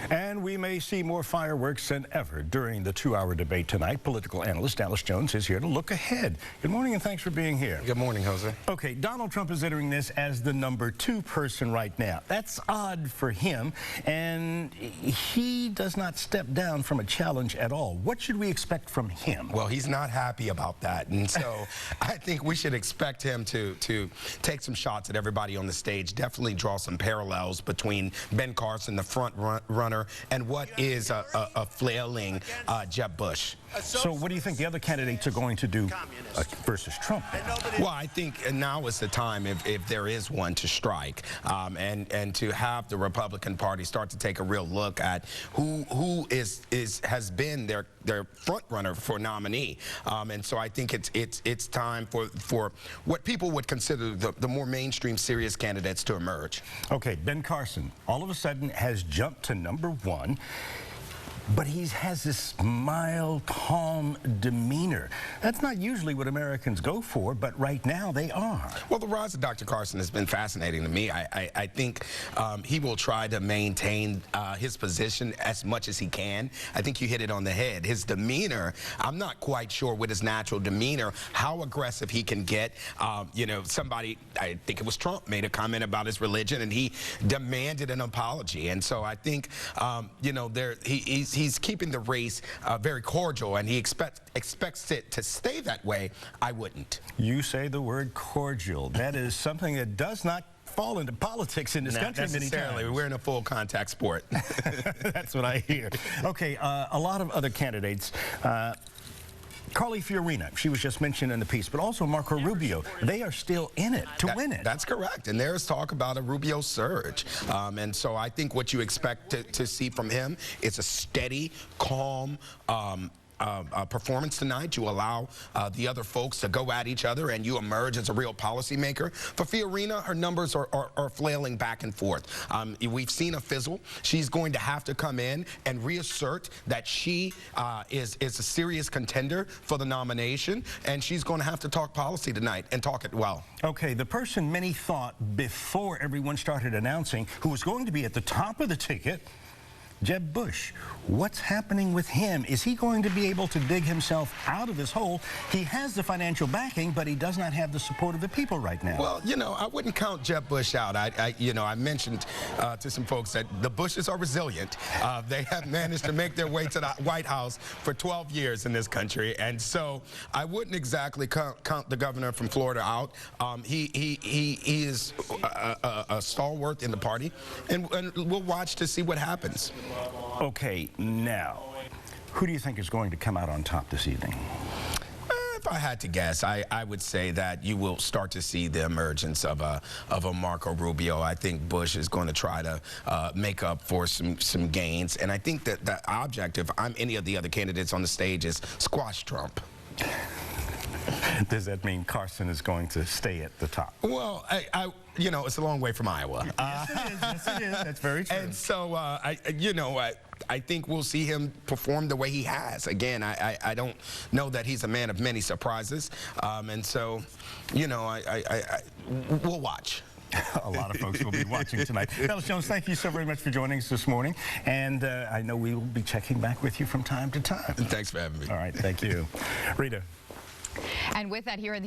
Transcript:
And we may see more fireworks than ever during the 2-hour debate tonight. Political analyst Dallas Jones is here to look ahead. Good morning and thanks for being here. Good morning, Jose. Okay, Donald Trump is entering this as the #2 person right now. That's odd for him, and he does not step down from a challenge at all. What should we expect from him? Well, he's not happy about that, and so I think we should expect him to take some shots at everybody on the stage, definitely draw some parallels between Ben Carson, the front runner, and what is a flailing Jeb Bush. So what do you think the other candidates are going to do versus Trump now? Well, I think now is the time, if there is one, to strike and to have the Republican Party start to take a real look at who has been their front runner for nominee. And so I think it's time for what people would consider the more mainstream serious candidates to emerge. Okay, Ben Carson all of a sudden has jumped to #1. But he has this mild, calm demeanor. That's not usually what Americans go for, but right now they are. Well, the rise of Dr. Carson has been fascinating to me. I think he will try to maintain his position as much as he can. I think you hit it on the head. His demeanor, I'm not quite sure with his natural demeanor how aggressive he can get. You know, somebody, I think it was Trump, made a comment about his religion, and he demanded an apology. And so I think, you know, he's keeping the race very cordial, and he expects it to stay that way. I wouldn't. You say the word cordial. That is something that does not fall into politics in this country many times. We're in a full contact sport. That's what I hear. Okay, a lot of other candidates. Carly Fiorina, she was just mentioned in the piece, but also Marco Rubio. They are still in it to win it. That's correct, and there's talk about a Rubio surge. And so I think what you expect to see from him is a steady, calm, performance tonight. You allow the other folks to go at each other, and you emerge as a real policymaker. For Fiorina, her numbers are flailing back and forth. We've seen a fizzle. She's going to have to come in and reassert that she is a serious contender for the nomination, and she's going to have to talk policy tonight and talk it well. Okay, the person many thought before everyone started announcing who was going to be at the top of the ticket, Jeb Bush. What's happening with him? Is he going to be able to dig himself out of this hole? He has the financial backing, but he does not have the support of the people right now. Well, you know, I wouldn't count Jeb Bush out. You know, I mentioned to some folks that the Bushes are resilient. They have managed to make their way to the White House for 12 years in this country, and so I wouldn't exactly count the governor from Florida out. He is a stalwart in the party, and we'll watch to see what happens. Okay, now, who do you think is going to come out on top this evening? If I had to guess, I would say that you will start to see the emergence of a Marco Rubio. I think Bush is going to try to make up for some gains, and I think that the objective, I'm any of the other candidates on the stage, is squash Trump. Does that mean Carson is going to stay at the top? Well, you know, it's a long way from Iowa. Yes, it is. Yes, it is. That's very true. And so, you know, I think we'll see him perform the way he has. Again, I don't know that he's a man of many surprises. And so, you know, we'll watch. A lot of folks will be watching tonight. Dallas Jones, thank you so very much for joining us this morning. And I know we will be checking back with you from time to time. Thanks for having me. All right, thank you. Rita. And with that, here in the